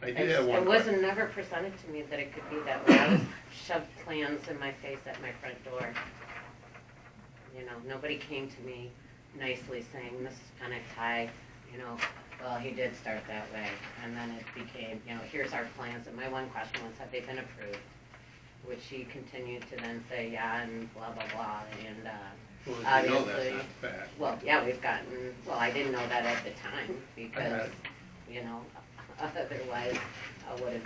I did have one. It wasn't never presented to me that it could be that way. I was shoved plans in my face at my front door. You know, nobody came to me nicely saying, Mrs. Pennick, you know, well, he did start that way. And then it became, you know, here's our plans. And my one question was, have they been approved? Which he continued to then say, yeah, and blah, blah, blah. And well, obviously, you know that's not fact. Well, yeah, we've gotten, well, I didn't know that at the time because, you know, otherwise I would have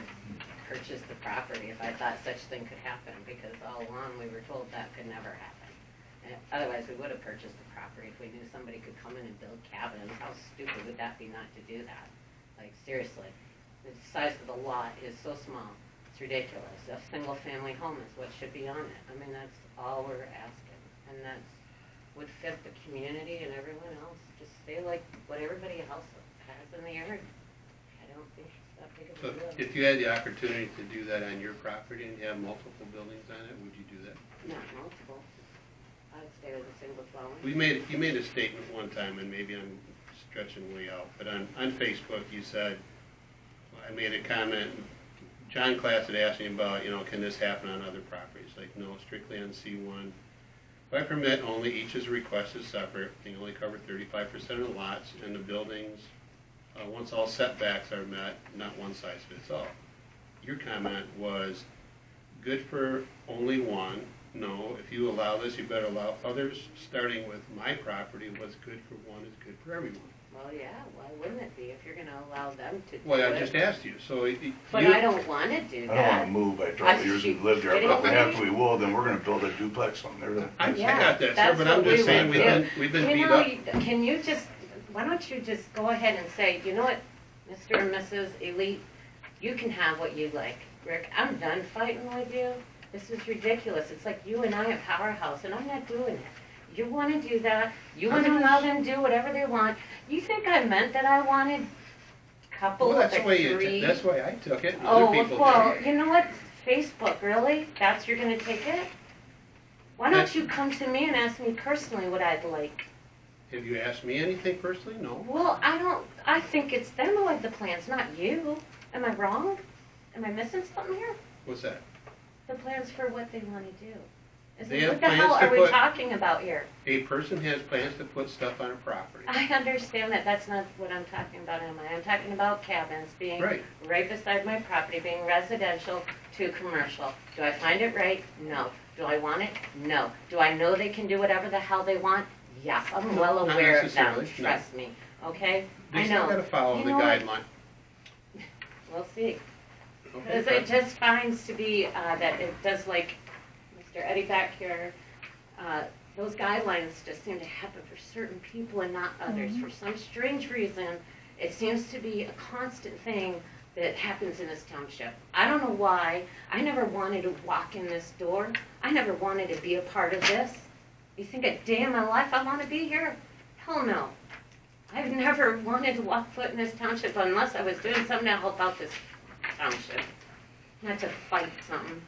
purchased the property if I thought such thing could happen, because all along we were told that could never happen. And otherwise we would have purchased the property if we knew somebody could come in and build cabins. How stupid would that be not to do that? Like, seriously, the size of the lot is so small, it's ridiculous. A single family home is what should be on it. I mean, that's all we're asking, and that's would fit the community and everyone else. Just stay like what everybody else has in the area. I don't think it's that big of a deal. So if you had the opportunity to do that on your property and have multiple buildings on it, would you do that? Not multiple. I'd stay with a single dwelling. You made a statement one time, and maybe I'm stretching way out, but on Facebook you said, I made a comment, John Class had asked me about, you know, can this happen on other properties? Like, no, strictly on C1. By permit only, each's request is separate. They only cover 35% of the lots, and the buildings, once all setbacks are met, not one size fits all. Your comment was, good for only one. No, if you allow this, you better allow others. Starting with my property, what's good for one is good for everyone. Well, yeah, why wouldn't it be if you're going to allow them to do it? Well, I just asked you. So, but I don't want to do that. I don't want to move. I told years we've lived there, but after we will, then we're going to build a duplex on there. I got that, sir, but I'm just saying we've been beat up. Can you just, why don't you just go ahead and say, you know what, Mr. and Mrs. Elite, you can have what you like. Rick, I'm done fighting with you. This is ridiculous. It's like you and I at Powerhouse, and I'm not doing it. You want to do that. You want to allow them to do whatever they want. You think I meant that I wanted a couple Well, or three? that's why I took it. Oh, Other people well, didn't. you know what? Facebook, really? That's you're going to take it? Why don't you come to me and ask me personally what I'd like? Have you asked me anything personally? No. Well, I think it's them who like the plans, not you. Am I wrong? Am I missing something here? What's that? The plans for what they want to do. They have What the plans hell to are we put- talking about here? A person has plans to put stuff on a property. I understand that. That's not what I'm talking about, am I? I'm talking about cabins being right beside my property, being residential to commercial. Do I find it right? No. Do I want it? No. Do I know they can do whatever the hell they want? Yes. I'm well Not aware of them. necessarily, no. Trust me. Okay? They I still know. got to follow the what? guideline. We'll see. Okay, Because it just finds to be that it does, like Mr. Eddie back here, those guidelines just seem to happen for certain people and not others. For some strange reason, it seems to be a constant thing that happens in this township. I don't know why. I never wanted to walk in this door. I never wanted to be a part of this. You think a day in my life I want to be here? Hell no. I've never wanted to walk foot in this township unless I was doing something to help out this township, not to fight something.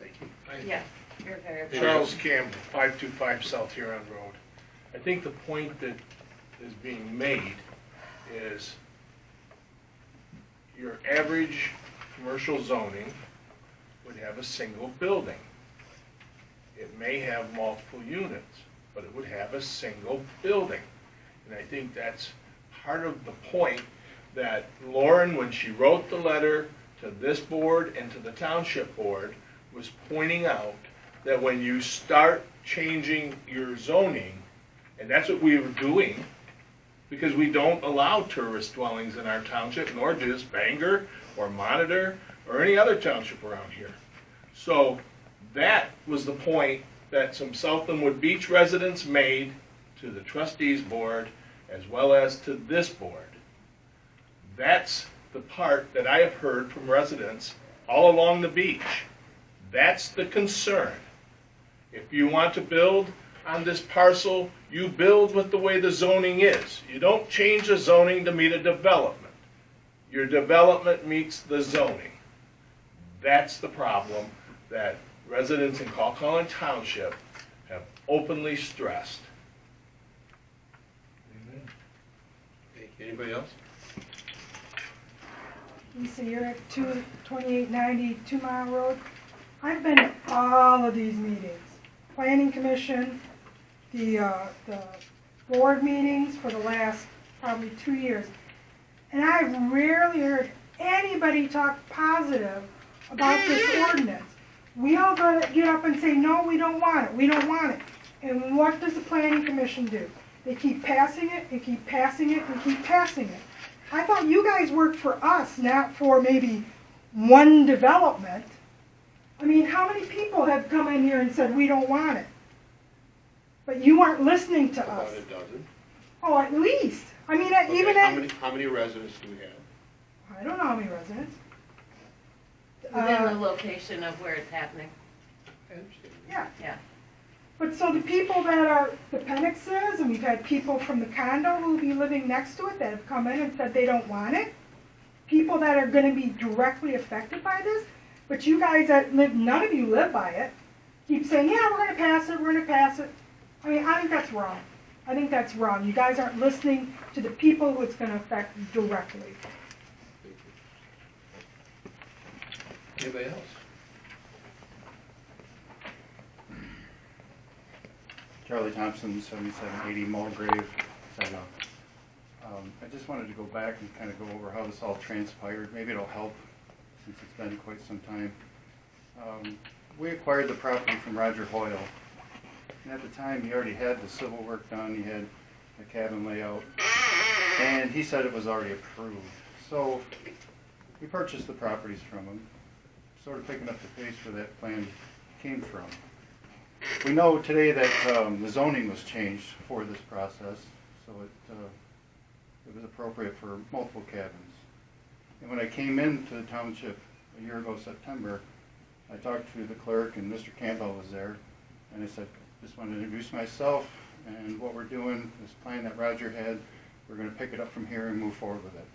Thank you. Yeah, you're very Charles Campbell, 525 South Huron Road. I think the point that is being made is your average commercial zoning would have a single building. It may have multiple units, but it would have a single building. And I think that's part of the point that Lauren, when she wrote the letter to this board and to the township board, was pointing out that when you start changing your zoning, and that's what we were doing, because we don't allow tourist dwellings in our township, nor does Bangor or Monitor or any other township around here. So that was the point that some Southlandwood Beach residents made to the trustees board as well as to this board. That's the part that I have heard from residents all along the beach. That's the concern. If you want to build on this parcel, you build with the way the zoning is. You don't change the zoning to meet a development. Your development meets the zoning. That's the problem that residents in Colquhoun Township have openly stressed. Thank you. Anybody else? Lisa, you're at 2890 2 Mile Road. I've been to all of these meetings. Planning Commission, the board meetings for the last probably 2 years. And I've rarely heard anybody talk positive about this ordinance. We all gotta get up and say, no, we don't want it, we don't want it. And what does the Planning Commission do? They keep passing it, and keep passing it, and keep passing it. I thought you guys worked for us, not for maybe one development. I mean, how many people have come in here and said, we don't want it? But you aren't listening to us. About a dozen. Oh, at least. I mean, Okay, even how many residents do we have? I don't know how many residents. Within the location of where it's happening. I understand. Yeah. Yeah. But so the people that are, the Penixes, and we've had people from the condo who will be living next to it that have come in and said they don't want it. People that are gonna be directly affected by this. But you guys that live, none of you live by it, keep saying, yeah, we're gonna pass it, we're gonna pass it. I mean, I think that's wrong. I think that's wrong. You guys aren't listening to the people who it's gonna affect directly. Anybody else? Charlie Thompson, 7780 Mulgrave, Sedna. I just wanted to go back and kind of go over how this all transpired. Maybe it'll help since it's been quite some time. We acquired the property from Roger Hoyle. And at the time, he already had the civil work done. He had the cabin layout. And he said it was already approved. So we purchased the properties from him, sort of picking up the pace where that plan came from. We know today that the zoning was changed for this process, so it was appropriate for multiple cabins. And when I came into the township a year ago, September, I talked to the clerk, and Mr. Campbell was there, and I said, just wanted to introduce myself and what we're doing, this plan that Roger had, we're going to pick it up from here and move forward with it.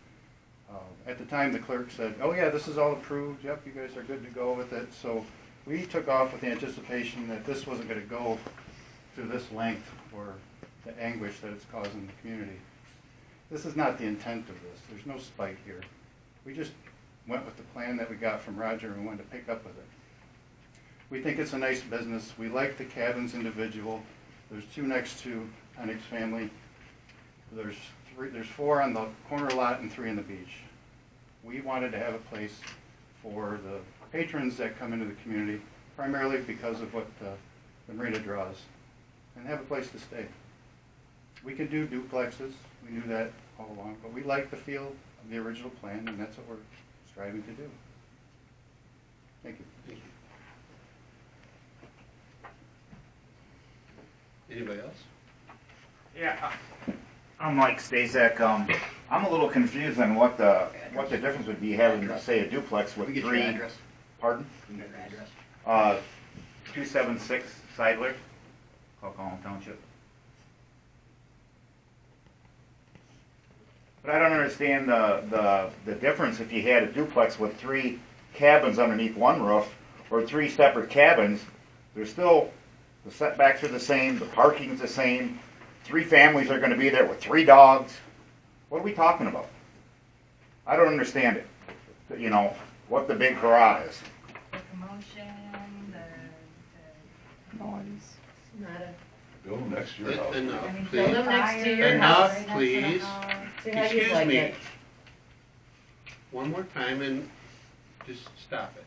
At the time, the clerk said, oh yeah, this is all approved, yep, you guys are good to go with it. So we took off with the anticipation that this wasn't going to go to this length or the anguish that it's causing the community. This is not the intent of this. There's no spite here. We just went with the plan that we got from Roger and wanted to pick up with it. We think it's a nice business. We like the cabins individual. There's 2 next to Penix family. There's 4 on the corner lot and 3 on the beach. We wanted to have a place for the patrons that come into the community, primarily because of what the marina draws, and have a place to stay. We can do duplexes. We knew that all along, but we like the feel of the original plan, and that's what we're striving to do. Thank you. Thank you. Anybody else? Yeah, I'm Mike Stazak. I'm a little confused on what the difference would be having, say, a duplex with We get your 3. address. Pardon? Your address. 276 Seidler, Clalcallon Township. But I don't understand the difference if you had a duplex with 3 cabins underneath one roof, or 3 separate cabins. There's still, the setbacks are the same, the parking's the same. 3 families are going to be there with 3 dogs. What are we talking about? I don't understand it. You know, what the big hurrah is. The commotion, the noise. Not a, Build them next to your house. Enough, I mean, please. build them next to your Enough, house. right next to the please. house. See how you'd Excuse like me. it. One more time and just stop it.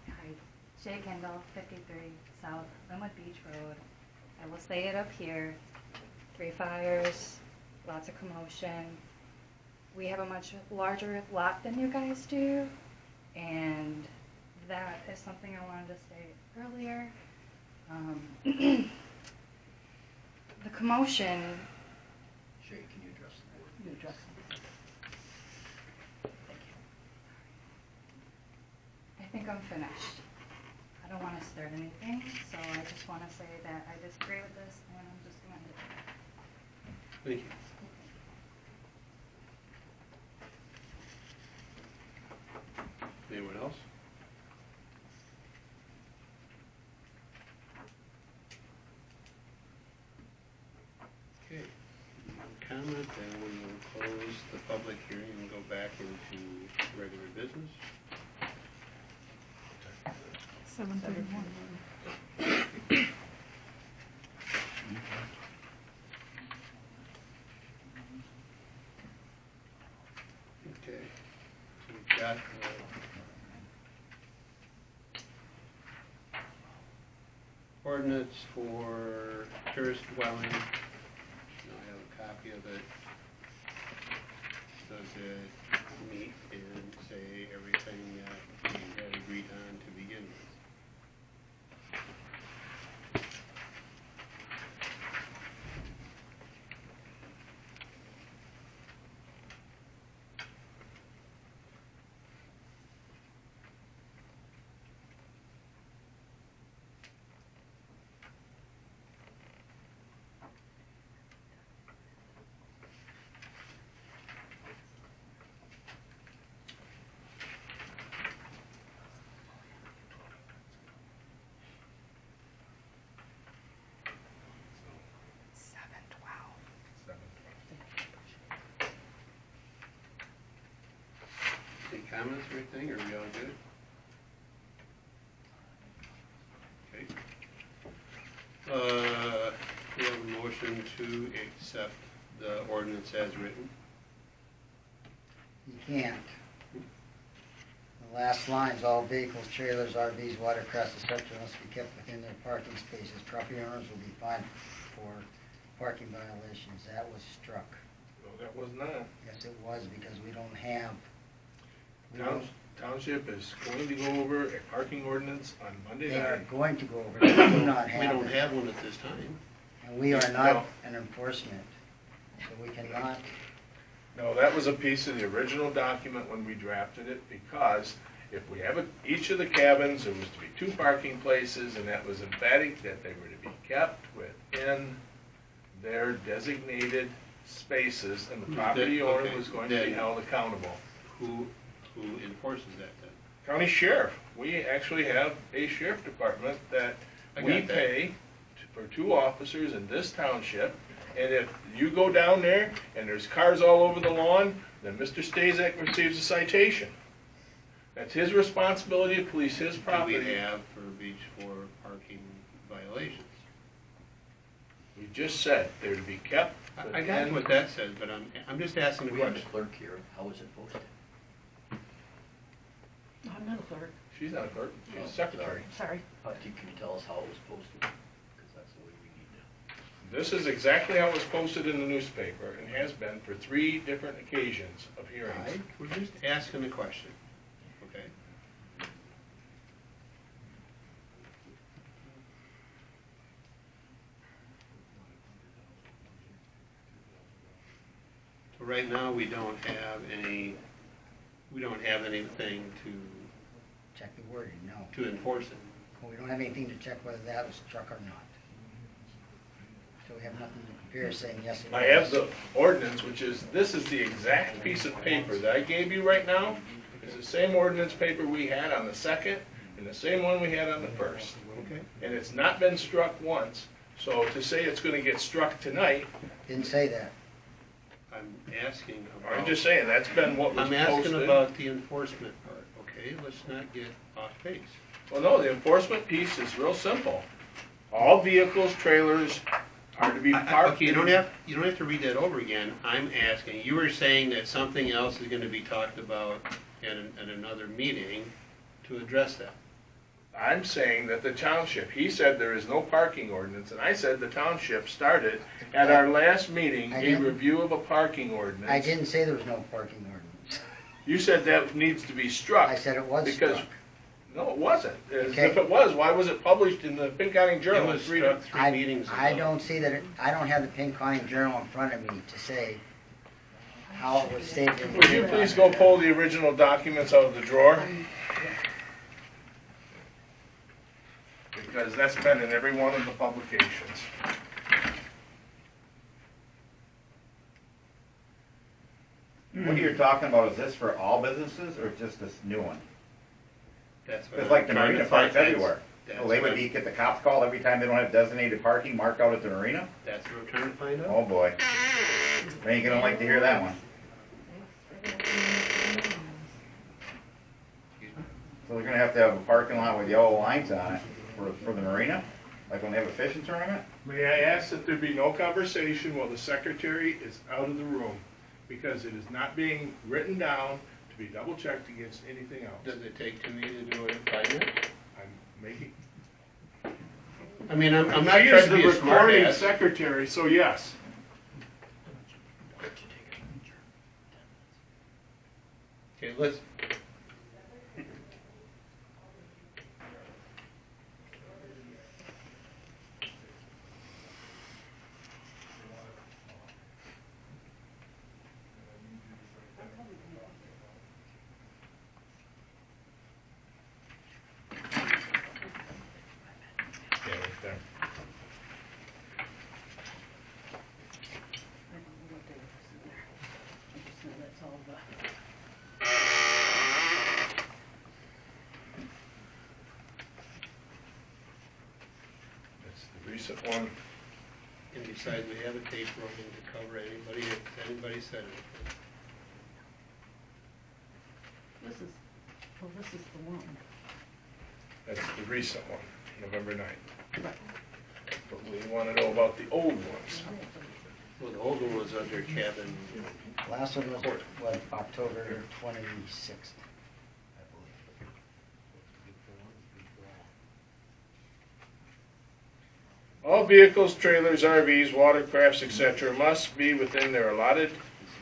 Hi, Jay Kendall, 53 South Linwood Beach Road. I will say it up here, 3 fires, lots of commotion. We have a much larger lot than you guys do, and that is something I wanted to say earlier. The commotion, Shay, can you address the board? you addressed it. Thank you. I think I'm finished. I don't want to start anything, so I just want to say that I disagree with this, and I'm just going to end it. Thank you. Anyone else? Okay. the public hearing and go back into regular business. 7:31. Okay, so we've got ordinance for tourist dwelling. I have a copy of it. Does it meet and say everything that we had agreed on to begin with? Any comments or anything, or are we all good? Okay. We have a motion to accept the ordinance as written. You can't. The last line's all vehicles, trailers, RVs, watercrafts, etc. must be kept within their parking spaces. Property owners will be fined for parking violations. That was struck. No, that was not. Yes, it was, because we don't have. Township is going to go over a parking ordinance on Monday They are night. going to go over it. They do not have We don't it. have one at this time. And we are No. not an enforcement. So we cannot. No, that was a piece of the original document when we drafted it, because if we have each of the cabins, there was to be 2 parking places, and that was emphatic that they were to be kept within their designated spaces, and the property owner Okay, was going to be then- held accountable. Who enforces that then? County sheriff, we actually have a sheriff department that I we got that. pay for 2 officers in this township, and if you go down there and there's cars all over the lawn, then Mr. Stazek receives a citation. That's his responsibility to police his Do property. we have for Beach for parking violations? We just said they're to be kept I got within. what that says, but I'm just asking a We have the question. clerk here. How is it posted? I'm not a clerk, She's not a clerk, she's a secretary. sorry. Can you tell us how it was posted? Because that's the way we need to. This is exactly how it was posted in the newspaper, and has been for 3 different occasions of hearings. We're just asking a question, okay? So right now, we don't have anything Check the wording, no. to enforce it. We don't have anything to check whether that was struck or not. So we have nothing to compare saying yes it was. I have the ordinance, which is, this is the exact piece of paper that I gave you right now. It's the same ordinance paper we had on the 2nd, and the same one we had on the 1st. Okay. And it's not been struck once, so to say it's gonna get struck tonight, Didn't say that. I'm asking about. I'm just saying, that's been what was I'm posted. asking about the enforcement part, okay? Let's not get off base. Well, no, the enforcement piece is real simple. All vehicles, trailers are to be parked. Okay, you don't have to read that over again. I'm asking, you were saying that something else is gonna be talked about in another meeting to address that. I'm saying that the township, he said there is no parking ordinance, and I said the township started at our last meeting, I a didn't- review of a parking ordinance. I didn't say there was no parking ordinance. You said that needs to be struck. I said it was Because- struck. No, it wasn't. Okay. If it was, why was it published in the Pink County It Journal? was struck 3 meetings ago. I don't see that, I don't have the Pink County Journal in front of me to say how it was stated. in the Would you Pink please County go pull the original documents out of the drawer? Because that's been in every one of the publications. What you're talking about, is this for all businesses or just this new one? That's what It's I'm like the trying to marina find. parks everywhere. That's So they what- would be, get the cops called every time they don't have designated parking marked out at the marina? That's what I'm trying to find out. Oh, boy. They ain't gonna like to hear that one. So they're gonna have to have a parking lot with yellow lines on it for the marina? Like when they have a fishing tournament? May I ask that there be no conversation while the secretary is out of the room, because it is not being written down to be double checked against anything else. Does it take 2 to do it in 5 minutes? I'm making. I mean, I'm not She trying is to the be a smart recording ass. secretary, so yes. Okay, let's, Yeah, right there. That's the recent one. and besides, we have a tape rolling to cover anybody, if anybody said anything. This is the one. That's the recent one, November 9th. But we want to know about the old ones. Well, the old one was under cabin, Last one was, what, October 26th, I believe. All vehicles, trailers, RVs, watercrafts, etc. must be within their allotted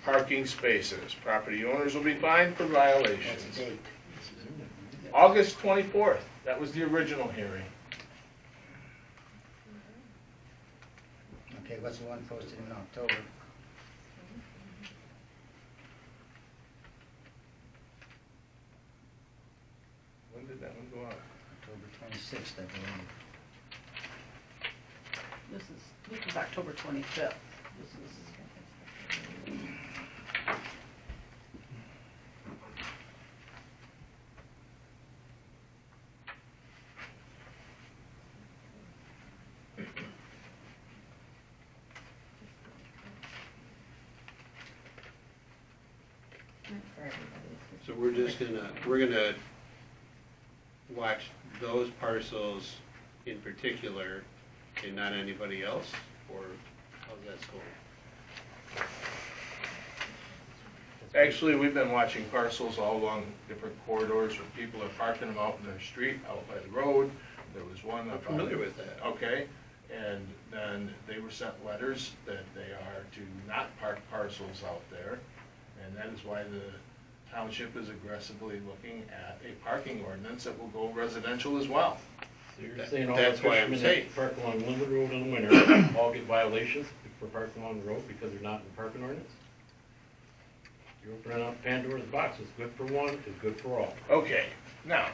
parking spaces. Property owners will be fined for What's violations. the date? August 24th, that was the original hearing. Okay, what's the one posted in October? When did that one go out? October 26th, I believe. This is October 25th. This is. so we're gonna watch those parcels in particular and not anybody else, or how's that going? Actually, we've been watching parcels all along different corridors where people are parking them out in their street, out by the road. There was one I'm up on. familiar with that. Okay, and then they were sent letters that they are to not park parcels out there. And that is why the township is aggressively looking at a parking ordinance that will go residential as well. So you're saying all the That's why I'm fishermen saying. that park along Linwood Road in the winter all get violations for parking along the road because they're not in the parking ordinance? You're opening up Pandora's box. It's good for one, it's good for all. Okay, now,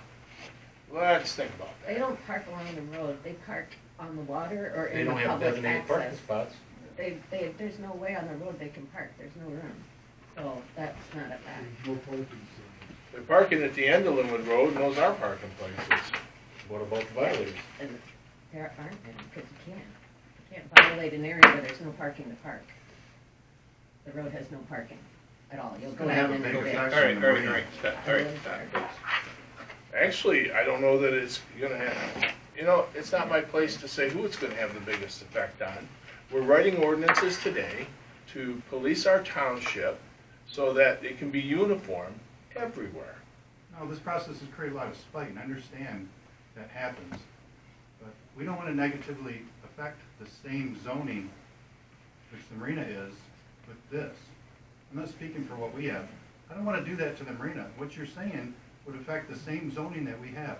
let's think about They that. don't park along the road, they park on the water or They in the don't have public designated parking access. spots. There's no way on the road they can park, there's no room. So that's not a fact. They're parking at the end of Linwood Road, and those are parking places. What about the violators? And there aren't any, because you can't violate an area where there's no parking to park. The road has no parking at all, you'll go gonna have down a into big the effect. All right, stop, all right, stop, please. Actually, I don't know that it's gonna have, you know, it's not my place to say who it's gonna have the biggest effect on. We're writing ordinances today to police our township so that it can be uniform everywhere. No, this process has created a lot of spite, and I understand that happens. But we don't want to negatively affect the same zoning, which the marina is, with this. I'm not speaking for what we have. I don't want to do that to the marina. What you're saying would affect the same zoning that we have.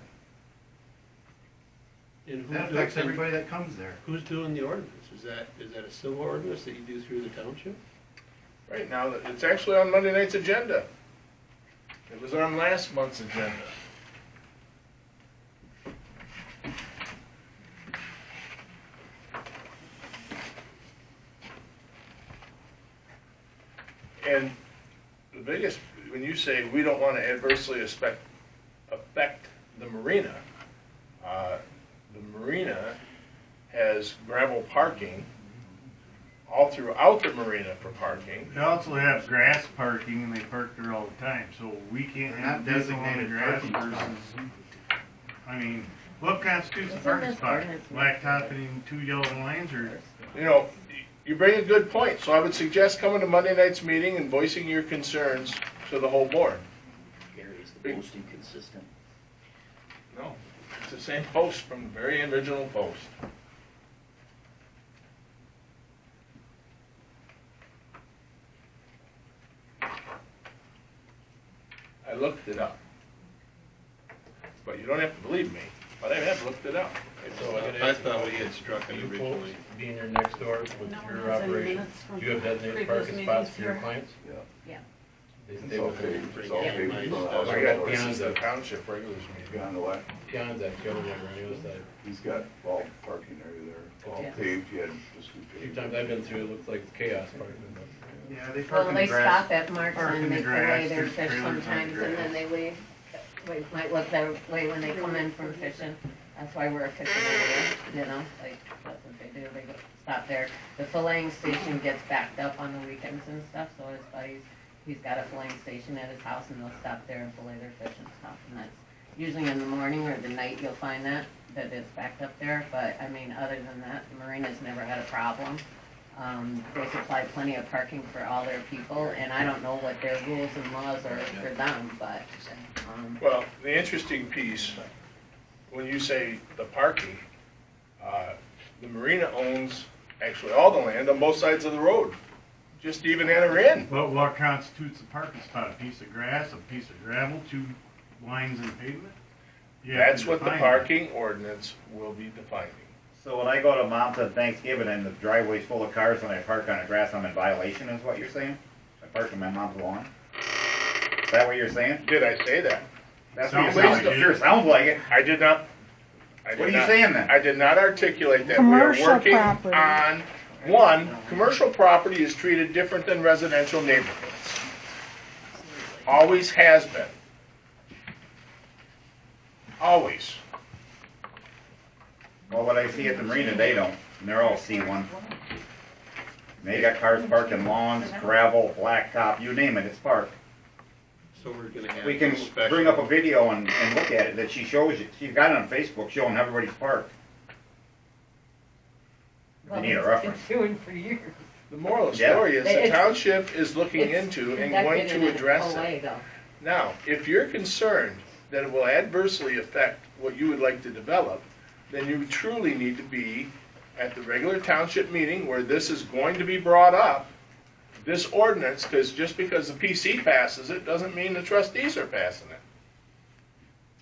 And That affects everybody that comes there. Who's doing the ordinance? Is that a civil ordinance that you do through the township? Right now, it's actually on Monday night's agenda. It was on last month's agenda. And the biggest, when you say we don't want to adversely affect the marina has gravel parking all throughout the marina for parking. They also have grass parking, and they park there all the time, so we can't have Not people on the designated grass parking versus, I mean, what constitutes a Isn't parking this spot? ordinance Blacktopping 2 yellow lines, or? You know, you bring a good point, so I would suggest coming to Monday night's meeting and voicing your concerns to the whole board. Gary, is the posting consistent? No, it's the same post from the very original post. I looked it up. But you don't have to believe me, but I have looked it up. So I gotta I ask you, thought we had struck it you folks originally. being your next door with No one your has any operation, minutes from do you have designated previous parking spots meetings for your here. clients? Yeah. Yeah. They It's stay all within, paved, it's all Yeah. paved in front of the house. I got, this Beyond is the the- township regulars meeting. Beyond the what? beyond that, the other neighbor on the other side. He's got all parking area there, all Yeah. paved, he had just do A few paved. times I've been through, it looks like chaos parking. Yeah, they park Well, in they the grass. stop at Mark's park in and the they grass, fillet their there's fish trailers on the sometimes, and grass. then they leave. We might look that way when they come in from fishing. That's why we're a fishing area, you know, like, that's what they do, they go, stop there. The filleting station gets backed up on the weekends and stuff, so his buddies, he's got a filleting station at his house, and they'll stop there and fillet their fish and stuff. And that's usually in the morning or the night you'll find that it's backed up there, but, I mean, other than that, the marina's never had a problem. They supply plenty of parking for all their people, and I don't know what their rules and laws are for them, but, Well, the interesting piece, when you say the parking, the marina owns actually all the land on both sides of the road, just to even enter in. But what constitutes a parking spot? A piece of grass, a piece of gravel, 2 lines in pavement? You have to That's what the define that. parking ordinance will be defining. So when I go to mom's on Thanksgiving and the driveway's full of cars and I park on the grass, I'm in violation, is what you're saying? I park on my mom's lawn? Is that what you're saying? Did I say that? That's what Sounds you're like saying. it. Sure sounds like it. I did not. What are you saying then? I did not articulate that. Commercial We are working property. on, one, commercial property is treated different than residential neighborhoods. Always has been. Always. Well, what I see at the marina, they don't, and they're all C1. They got cars parked in lawns, gravel, blacktop, you name it, it's parked. So we're gonna have. We can special- bring up a video and look at it, that she shows you, she's got it on Facebook showing everybody's parked. well, need a it's reference. been doing for years. The moral of the Yeah. story is the It's- township is looking It's into and going conducted in to a address way, it. though. Now, if you're concerned that it will adversely affect what you would like to develop, then you truly need to be at the regular township meeting where this is going to be brought up, this ordinance, because just because the PC passes it, doesn't mean the trustees are passing it.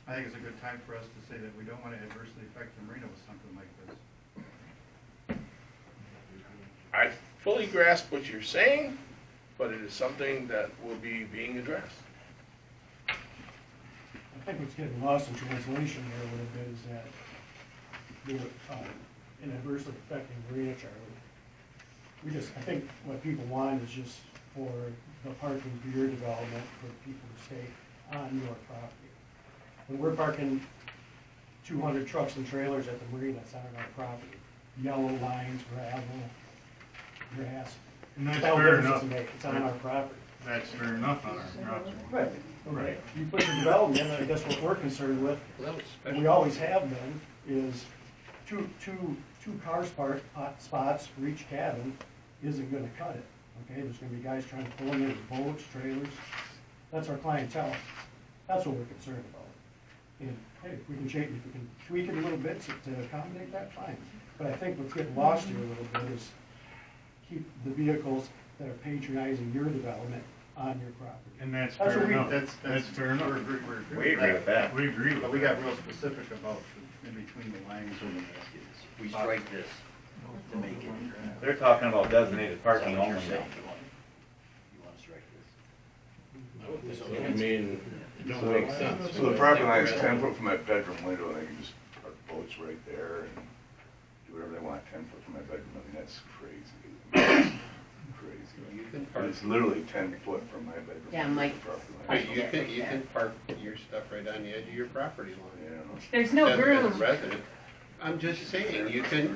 I think it's a good time for us to say that we don't want to adversely affect the marina with something like this. I fully grasp what you're saying, but it is something that will be being addressed. I think what's getting lost in translation here a little bit is that in adversely affecting marina, Charlie. I think what people want is just for the parking for your development, for people to stay on your property. When we're parking 200 trucks and trailers at the marina, it's on our property. Yellow lines, gravel, grass. And that's That fair difference enough. doesn't make, it's on our property. That's fair enough on our property. Right. Right. You put your development, I guess what we're concerned with, Well, that was and special. we always have been, is two car spots for each cabin isn't gonna cut it, okay? There's gonna be guys trying to pull in with boats, trailers. That's our clientele. That's what we're concerned about. And, hey, if we can change, if we can tweak it a little bit to accommodate that, fine. But I think what's getting lost here a little bit is keep the vehicles that are patronizing your development on your property. And that's That's fair what we- enough. that's- fair enough. We agree with that. We agree with But we that. got real specific about in between the lines. We strike this to make it. They're talking about designated parking Is that what only you're now. saying? You want to strike this? I mean, it don't So- make sense. So the property line is 10 foot from that bedroom window, and they can just park boats right there and do whatever they want, 10 foot from my bedroom. I mean, that's crazy. Crazy. You can But park, it's literally 10 foot from my bedroom. Yeah, to the Mike. property line. wait, you can park your stuff right on the edge of your property line. Yeah. There's no As a room. resident. I'm just saying, you can,